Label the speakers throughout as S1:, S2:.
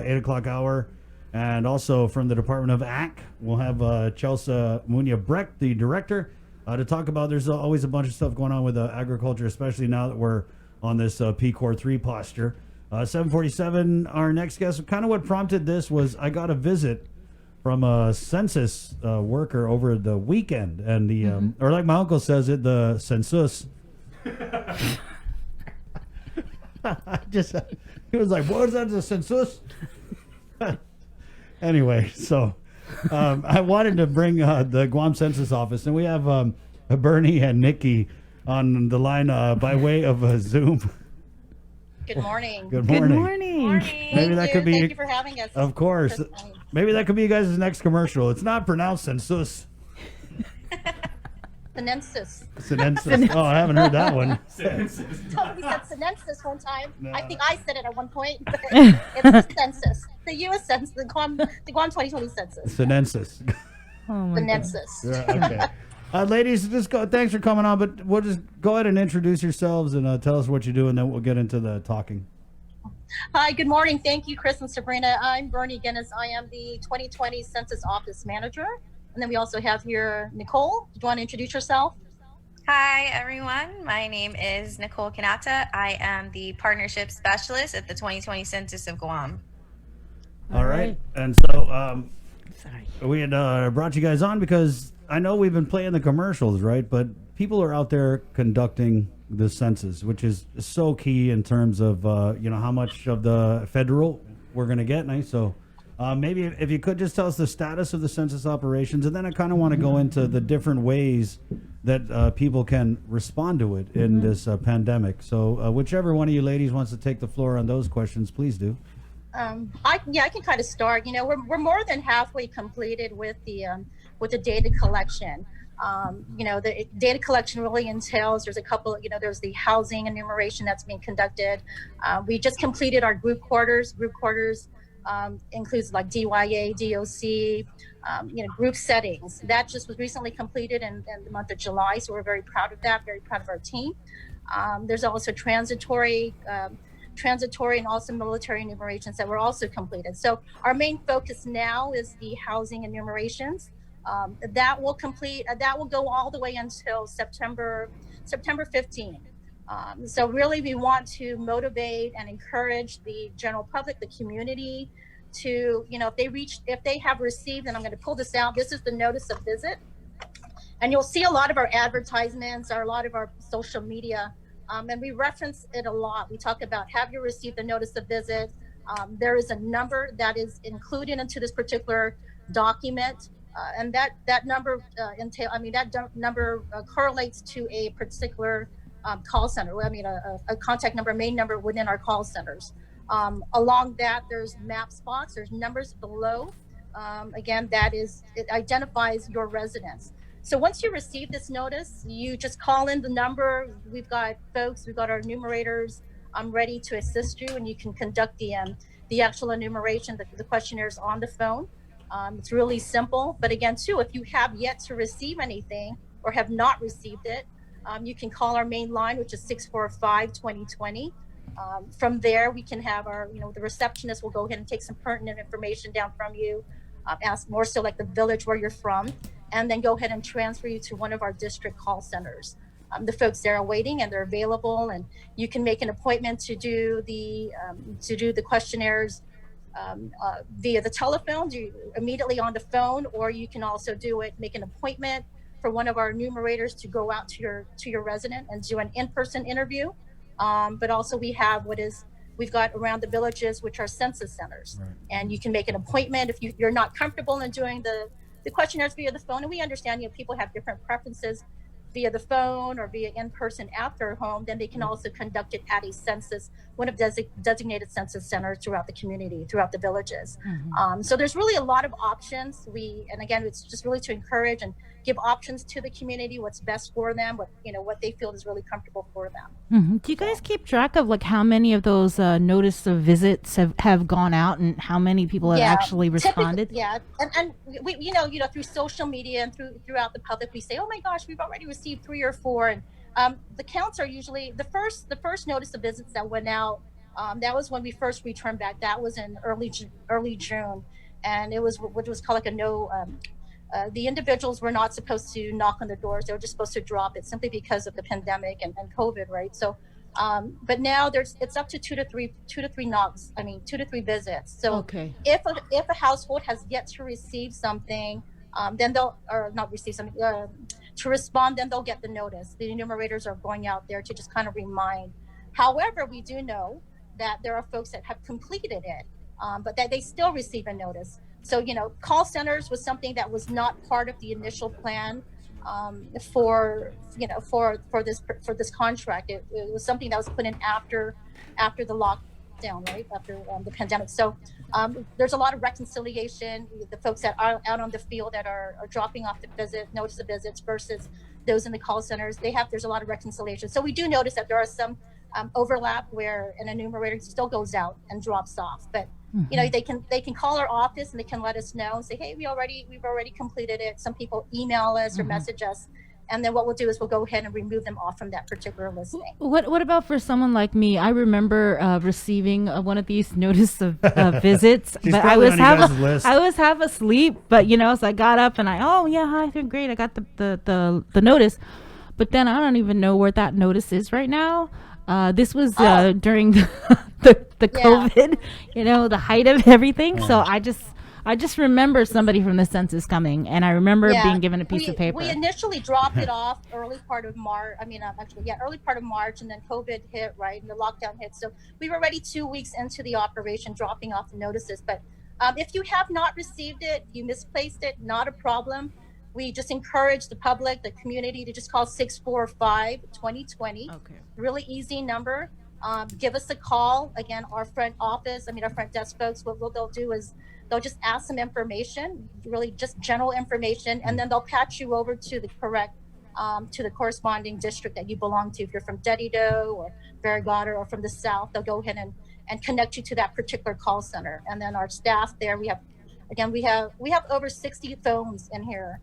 S1: 8 o'clock hour. And also from the Department of Ag, we'll have Chelsea Munia Breck, the director, to talk about. There's always a bunch of stuff going on with agriculture, especially now that we're on this P Core 3 posture. 747, our next guest. Kind of what prompted this was I got a visit from a census worker over the weekend, and the or like my uncle says it, the census. He was like, "What is that? The census?" Anyway, so I wanted to bring the Guam Census office, and we have Bernie and Nikki on the line by way of Zoom.
S2: Good morning.
S1: Good morning.
S3: Good morning.
S1: Maybe that could be.
S2: Thank you for having us.
S1: Of course. Maybe that could be you guys' next commercial. It's not pronounced census.
S2: Sinensis.
S1: Sinensis. Oh, I haven't heard that one.
S2: Somebody said sinensis one time. No. I think I said it at one point. But it's the census. The U.S. Census. The Guam 2020 census.
S1: Sinensis.
S3: Oh my
S2: Sinensis.
S1: Okay. Ladies, just go. Thanks for coming on, but we'll just go ahead and introduce yourselves and tell us what you do, and then we'll get into the talking.
S2: Hi, good morning. Thank you, Chris and Sabrina. I'm Bernie Guinness. I am the 2020 Census Office Manager. And then we also have here Nicole. Do you want to introduce yourself?
S4: Hi, everyone. My name is Nicole Kanata. I am the Partnership Specialist at the 2020 Census of Guam.
S1: All right. And so we had brought you guys on because I know we've been playing the commercials, right? But people are out there conducting the census, which is so key in terms of, how much of the federal we're going to get. Nice. So maybe if you could just tell us the status of the census operations, and then I kind of want to go into the different ways that people can respond to it in this pandemic. So whichever one of you ladies wants to take the floor on those questions, please do.
S2: I can kind of start. We're more than halfway completed with the data collection. The data collection really entails, there's a couple, there's the housing enumeration that's being conducted. We just completed our group quarters. Group quarters includes like DYA, DOC, group settings. That just was recently completed in the month of July. So we're very proud of that, very proud of our team. There's also transitory and also military enumerations that were also completed. So our main focus now is the housing enumerations. That will go all the way until September 15. So really we want to motivate and encourage the general public, the community to, if they have received, and I'm going to pull this out, this is the notice of visit. And you'll see a lot of our advertisements or a lot of our social media, and we reference it a lot. We talk about, have you received the notice of visit? There is a number that is included into this particular document. And that number number correlates to a particular call center. A contact number, main number within our call centers. Along that, there's map spots. There's numbers below. Again, it identifies your residence. So once you receive this notice, you just call in the number. We've got our enumerators ready to assist you, and you can conduct the actual enumeration, the questionnaires on the phone. It's really simple. But again, too, if you have yet to receive anything or have not received it, you can call our main line, which is 645-2020. From there, we can have the receptionist will go ahead and take some pertinent information down from you, ask more so like the village where you're from, and then go ahead and transfer you to one of our district call centers. The folks there are waiting and they're available, and you can make an appointment to do the questionnaires via the telephone, immediately on the phone, or you can also make an appointment for one of our enumerators to go out to your resident and do an in-person interview. But also we've got around the villages, which are census centers, right. And you can make an appointment if you're not comfortable in doing the questionnaires via the phone. And we understand, people have different preferences via the phone or via in-person at their home. Then they can also conduct it at a census, one of designated census centers throughout the community, throughout the villages. Mm-hmm. So there's really a lot of options. And again, it's just really to encourage and give options to the community, what's best for them, what they feel is really comfortable for them.
S3: Mm-hmm. Do you guys keep track of how many of those notice of visits have gone out and how many people have actually responded?
S2: Yeah, and we through social media and throughout the public, we say, oh my gosh, we've already received 3 or 4, and the counts are usually the first notice of visits that went out That was when we first returned back. That was in early June, and it was what was called like a no. The individuals were not supposed to knock on the doors; they were just supposed to drop it, simply because of the pandemic and COVID, right? So, but now it's up to two to three knocks. I mean, 2 to 3 visits. So,
S3: Okay.
S2: if a household has yet to receive something, then they'll or not receive something to respond, then they'll get the notice. The enumerators are going out there to just kind of remind. However, we do know that there are folks that have completed it, but that they still receive a notice. So, call centers was something that was not part of the initial plan, for this contract. It was something that was put in after the lockdown, right after the pandemic. So, there's a lot of reconciliation. The folks that are out on the field that are dropping off the notice of visits versus those in the call centers, there's a lot of reconciliation. So we do notice that there are some overlap where an enumerator still goes out and drops off, but they can call our office and they can let us know and say, hey, we've already completed it. Some people email us or message us, and then what we'll do is we'll go ahead and remove them off from that particular listing.
S3: What about for someone like me? I remember receiving one of these notice of visits, but I was half asleep. But so I got up and hi, they're great. I got the notice, but then I don't even know where that notice is right now. This was during the COVID, the height of everything. So I just remember somebody from the census coming, and I remember being given a piece of paper.
S2: We initially dropped it off early part of March. Early part of March, and then COVID hit, right, and the lockdown hit. So we were already 2 weeks into the operation, dropping off the notices. But if you have not received it, you misplaced it, not a problem. We just encourage the public, the community, to just call 645-2020.
S3: Okay.
S2: Really easy number. Give us a call. Again, our front desk folks, what they'll do is they'll just ask some information, really just general information, and then they'll patch you over to the corresponding district that you belong to. If you're from Dedido or Varigata or from the South, they'll go ahead and connect you to that particular call center. And then our staff there, we have over 60 phones in here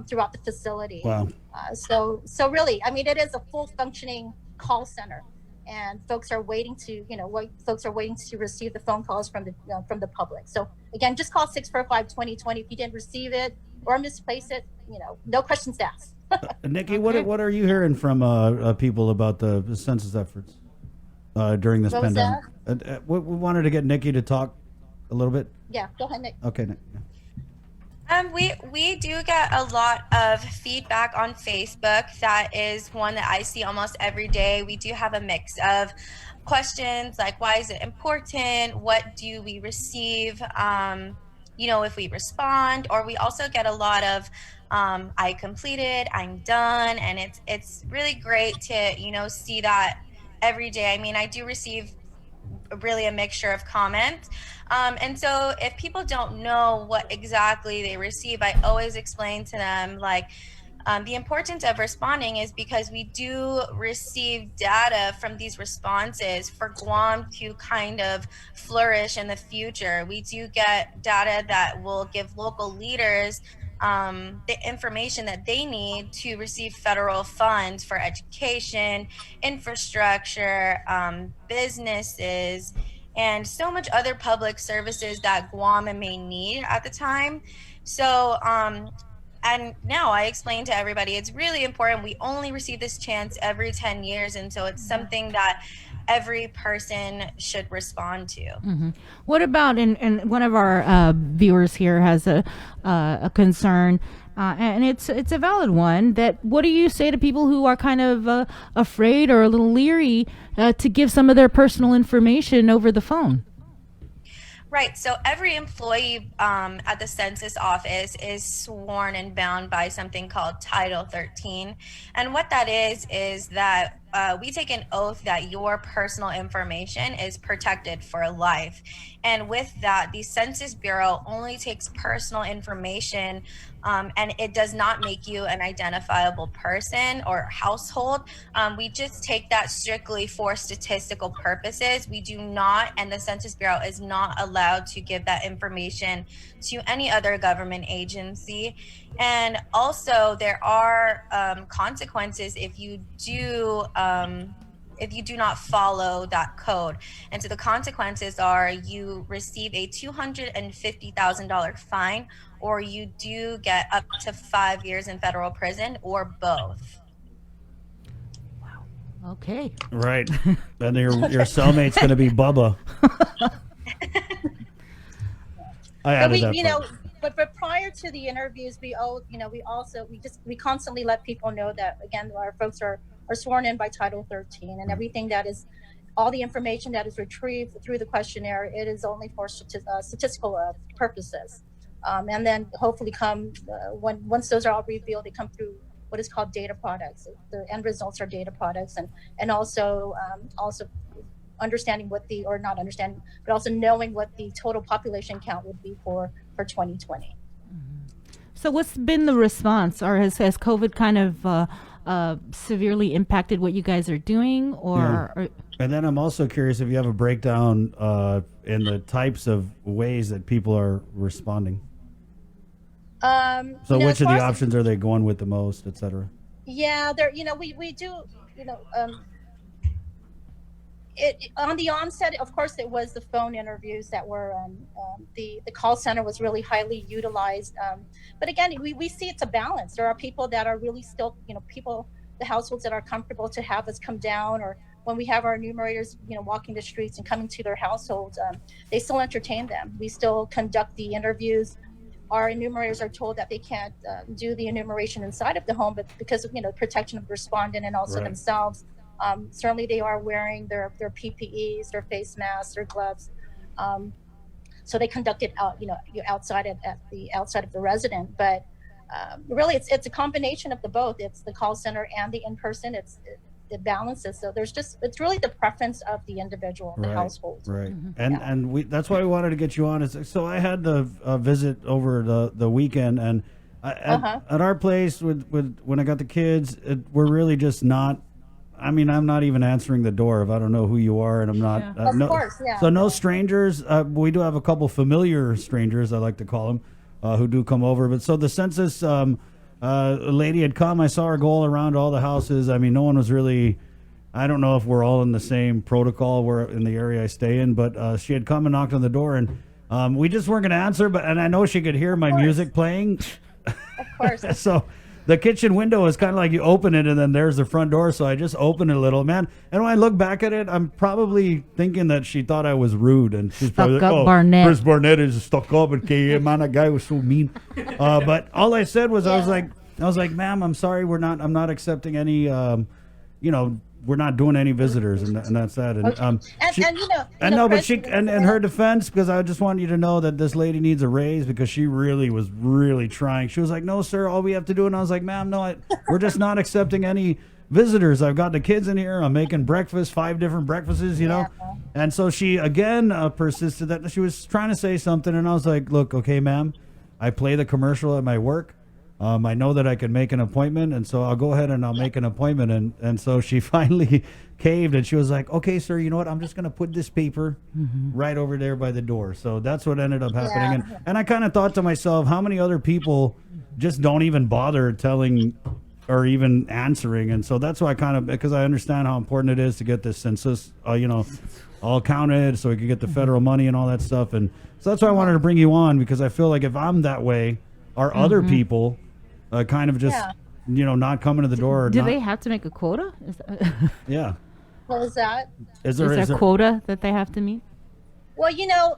S2: throughout the facility.
S1: Wow.
S2: So really, it is a full functioning call center. And folks are waiting to receive the phone calls from the public. So again, just call 645-2020 if you didn't receive it or misplace it. No questions asked.
S1: Nikki, what are you hearing from people about the census efforts during this pandemic? We wanted to get Nikki to talk a little bit.
S2: Yeah, go ahead, Nick.
S1: Okay, Nick.
S4: We do get a lot of feedback on Facebook. That is one that I see almost every day. We do have a mix of questions like, why is it important? What do we receive? If we respond, or we also get a lot of, I completed, I'm done. And it's really great to, see that every day. I do receive really a mixture of comments. And so if people don't know what exactly they receive, I always explain to them, the importance of responding is because we do receive data from these responses for Guam to kind of flourish in the future. We do get data that will give local leaders the information that they need to receive federal funds for education, infrastructure, businesses, and so much other public services that Guam may need at the time. So, and now I explain to everybody, it's really important. We only receive this chance every 10 years. And so it's something that every person should respond to.
S3: Mm-hmm. What about, and one of our viewers here has a concern, and it's a valid one, that what do you say to people who are kind of afraid or a little leery to give some of their personal information over the phone?
S4: Right. So every employee at the census office is sworn and bound by something called Title 13. And what that is that we take an oath that your personal information is protected for life. And with that, the Census Bureau only takes personal information, and it does not make you an identifiable person or household. We just take that strictly for statistical purposes. We do not, and the Census Bureau is not allowed to give that information to any other government agency. And also there are consequences if you do if you do not follow that code. And so the consequences are you receive a $250,000 fine, or you do get up to 5 years in federal prison, or both.
S3: Okay.
S1: Right. And your cellmate's going to be Bubba. I added that part.
S2: But prior to the interviews, we constantly let people know that, again, our folks are sworn in by Title 13, and everything that is, all the information that is retrieved through the questionnaire, it is only for statistical purposes. And then hopefully once those are all revealed, they come through what is called data products. The end results are data products, and also understanding not understanding, but also knowing what the total population count would be for 2020.
S3: So what's been the response, or has COVID kind of severely impacted what you guys are doing, or?
S1: And then I'm also curious if you have a breakdown in the types of ways that people are responding. So which of the options are they going with the most, et cetera?
S2: Yeah, we do, on the onset, of course, it was the phone interviews that were, the call center was really highly utilized. But again, we see it's a balance. There are people that are really still, the households that are comfortable to have us come down, or when we have our enumerators, walking the streets and coming to their households, they still entertain them. We still conduct the interviews. Our enumerators are told that they can't do the enumeration inside of the home, but because of protection of the respondent and also themselves, certainly they are wearing their PPEs, their face masks, their gloves. So they conduct it out, outside of the resident. But really, it's a combination of the both. It's the call center and the in-person. It balances. So it's really the preference of the individual, the household.
S1: Right. And that's why we wanted to get you on. So I had the visit over the weekend, and at our place when I got the kids, we're really just not. I mean, I'm not even answering the door if I don't know who you are, and I'm not.
S2: Of course, yeah.
S1: So no strangers. We do have a couple familiar strangers, I like to call them, who do come over. But so the census. A lady had come. I saw her go all around all the houses. I mean, no one was really. I don't know if we're all in the same protocol. We're in the area I stay in, but she had come and knocked on the door, and we just weren't going to answer. And I know she could hear my music playing.
S2: Of course.
S1: So the kitchen window is kind of like you open it, and then there's the front door. So I just opened it a little, man. And when I look back at it, I'm probably thinking that she thought I was rude, and she's probably like, "Oh,
S3: Barnett.
S1: Chris Barnett is stuck up, and man, that guy was so mean." But all I said was, I was like, "Ma'am, I'm sorry, I'm not accepting any, we're not doing any visitors," and that's that. And but she, in her defense, because I just want you to know that this lady needs a raise, because she really was trying. She was like, "No, sir, all we have to do," and I was like, "Ma'am, no, we're just not accepting any visitors. I've got the kids in here. I'm making breakfast, 5 different breakfasts, And so she again persisted that she was trying to say something, and I was like, "Look, okay, ma'am, I play the commercial at my work. I know that I can make an appointment, and so I'll go ahead and I'll make an appointment." And so she finally caved, and she was like, "Okay, sir, you know what? I'm just going to put this paper right over there by the door." So that's what ended up happening. And I kind of thought to myself, how many other people just don't even bother telling or even answering? And so that's why because I understand how important it is to get this census, all counted so we can get the federal money and all that stuff. And so that's why I wanted to bring you on, because I feel like if I'm that way, are other people kind of just, not coming to the door?
S3: Do they have to make a quota?
S1: Yeah.
S2: What was that?
S3: Is there a quota that they have to meet?
S2: Well,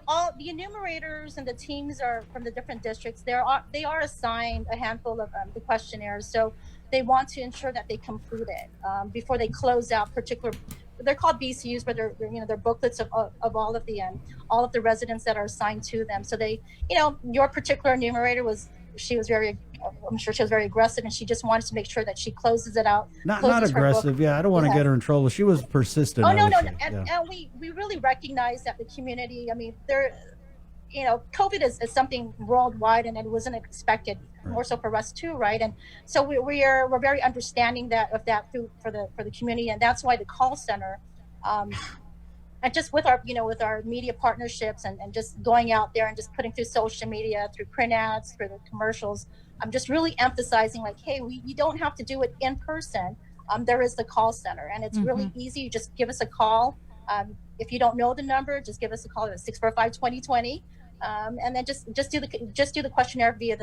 S2: all the enumerators and the teams are from the different districts. They are assigned a handful of the questionnaires, so they want to ensure that they complete it before they close out particular. They're called BCUs, but they're booklets of all of the residents that are assigned to them. So they, your particular enumerator I'm sure she was very aggressive, and she just wanted to make sure that she closes it out.
S1: Not aggressive. Yeah, I don't want to get her in trouble. She was persistent.
S2: Oh, no. And we really recognize that the community, I mean, COVID is something worldwide, and it wasn't expected, more so for us too, right? And so we're very understanding of that for the community, and that's why the call center, and just with our media partnerships and just going out there and just putting through social media, through print ads, through the commercials, I'm just really emphasizing, like, hey, you don't have to do it in person. there is the call center, and it's really easy. You just give us a call. If you don't know the number, just give us a call at 645-2020, and then just do the questionnaire via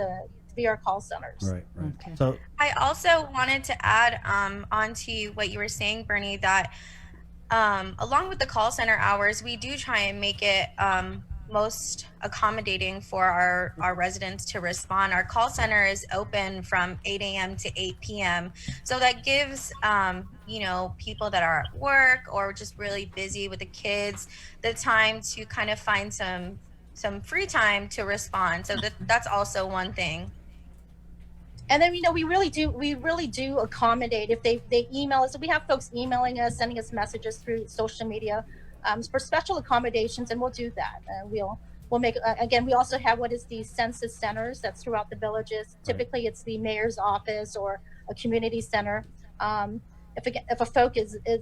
S2: our call centers.
S1: Right.
S3: Okay.
S1: So
S4: I also wanted to add on to what you were saying, Bernie, that along with the call center hours, we do try and make it most accommodating for our residents to respond. Our call center is open from 8 a.m. to 8 p.m. So that gives, people that are at work or just really busy with the kids, the time to kind of find some free time to respond. So that's also one thing.
S2: And then, we really do accommodate if they email us. We have folks emailing us, sending us messages through social media for special accommodations, and we'll do that. We'll make, again, we also have what is the census centers that's throughout the villages. Typically it's the mayor's office or a community center. If a folk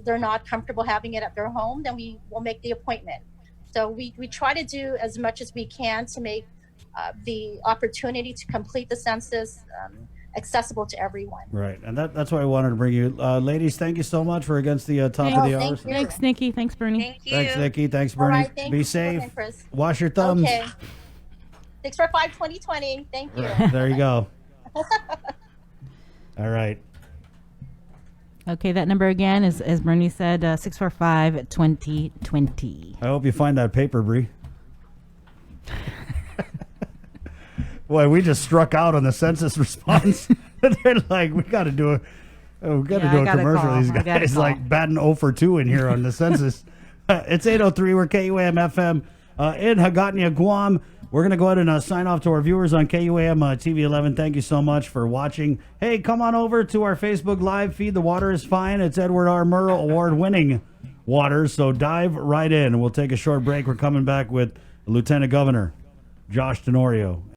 S2: they're not comfortable having it at their home, then we will make the appointment. So we try to do as much as we can to make the opportunity to complete the census accessible to everyone.
S1: Right, and that's why I wanted to bring you, ladies. Thank you so much for against the top of the hour.
S3: Thanks, Nikki. Thanks, Bernie.
S4: Thank you.
S1: Thanks, Nikki. Thanks, Bernie.
S2: All right, thank
S1: Be
S2: you,
S1: safe.
S2: Chris.
S1: Wash your thumbs.
S2: Okay. 645-2020. Thank you.
S1: There you go. All right.
S3: Okay, that number again is, as Bernie said, 645-2020.
S1: I hope you find that paper, Bree. Boy, we just struck out on the census response. They're like, we got to do a commercial.
S3: Call.
S1: These guys like batting 0 for 2 in here on the census. It's 8:03. We're KUAM FM in Hagåtña, Guam. We're going to go ahead and sign off to our viewers on KUAM TV 11. Thank you so much for watching. Hey, come on over to our Facebook Live feed. The water is fine. It's Edward R. Murrow award-winning water, so dive right in. We'll take a short break. We're coming back with Lieutenant Governor Josh Tenorio.